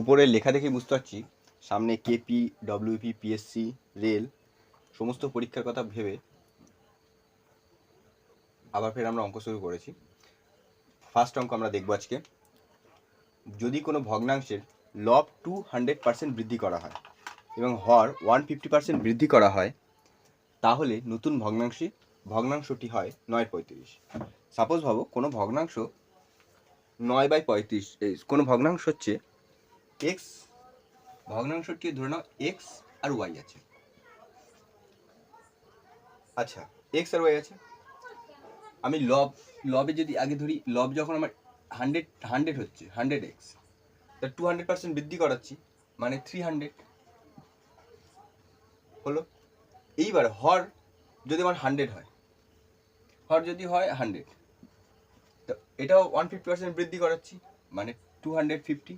উপরে লেখা দেখে বুঝতে পারছি সামনে কেপি, ডব্লিউপি, পিএসসি, রেল সমস্ত পরীক্ষার কথা ভেবে আবার ফের আমরা অঙ্ক শুরু করেছি। ফার্স্ট অঙ্ক আমরা দেখব আজকে। যদি কোনো ভগ্নাংশের লব 200% বৃদ্ধি করা হয় এবং হর 150% বৃদ্ধি করা হয়, তাহলে নতুন ভগ্নাংশটি হয় 9/35। সাপোজ ভাবো কোনো ভগ্নাংশ 9/35, কোনো ভগ্নাংশ হচ্ছে এক্স, ভগ্নাংশটি ধরে নাও এক্স আর ওয়াই আছে। আচ্ছা, এক্স আর ওয়াই আছে। আমি লবে যদি আগে ধরি, লব যখন আমার 100 হচ্ছে 100x, তা 200% বৃদ্ধি করাচ্ছি মানে 300 হলো। এইবার হর যদি আমার 100 হয়, হর যদি হয় 100, তো এটাও 150% বৃদ্ধি করাচ্ছি মানে 250।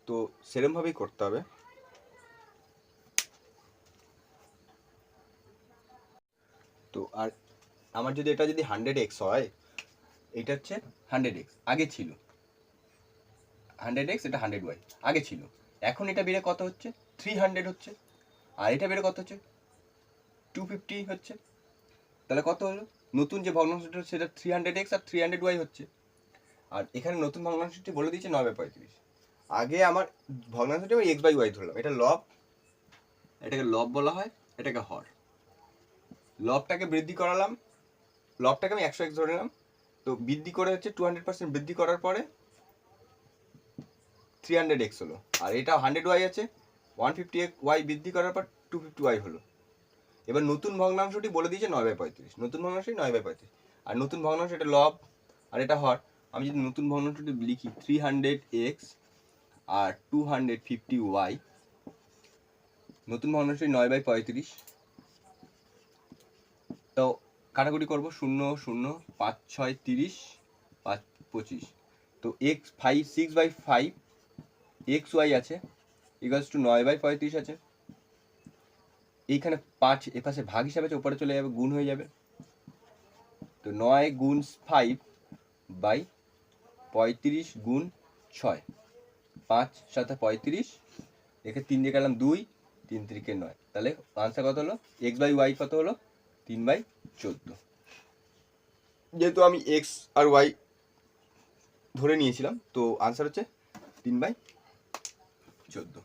তো সেরমভাবেই করতে হবে। তো আর আমার যদি এটা যদি 100x হয়, এটা হচ্ছে 100x আগে ছিল, 100x, এটা 100y আগে ছিল। এখন এটা বেড়ে কত হচ্ছে? 300 হচ্ছে। আর এটা বেড়ে কত হচ্ছে? 250 হচ্ছে। তাহলে কত হলো? নতুন যে ভগ্নাংশটা সেটা 300x আর 300y হচ্ছে। আর এখানে নতুন ভগ্নাংশটি বলে দিয়েছে 9/35। আগে আমার ভগ্নাংশটি আমি x/y ধরলাম, এটা লব, এটাকে লব বলা হয়, এটাকে হর। লবটাকে বৃদ্ধি করালাম, লবটাকে আমি 100x ধরে নিলাম, তো বৃদ্ধি করে হচ্ছে 200% বৃদ্ধি করার পরে 300x হলো। আর এটা 100y আছে, 150y বৃদ্ধি করার পর 250y হলো। এবার নতুন ভগ্নাংশটি বলে দিয়েছে 9/35, নতুন ভগ্নাংশটি 9/35। আর নতুন ভগ্নাংশ এটা লব আর এটা হর। আমি যদি নতুন ভগ্নাংশটি লিখি 300x আর 250y, নতুন ভগ্নাংশটি 9/35। তো কাটাকুটি করবো, 0 0 5 6 30, 5 25। তো x 6/5 xy আছে ইকুয়ালস টু 9/35 আছে। এইখানে 5 এপাশে ভাগ হিসাবে আছে, উপরে চলে যাবে, গুণ হয়ে যাবে। তো 9 গুণ 5/35 গুণ 6, 5 7 35, একে 3 দিয়ে গেলাম 2, 3 3 9। তাহলে আনসার কত হলো? x/y কত হলো? 3/14। যেহেতু আমি এক্স আর ওয়াই ধরে নিয়েছিলাম, তো আনসার হচ্ছে 3/14।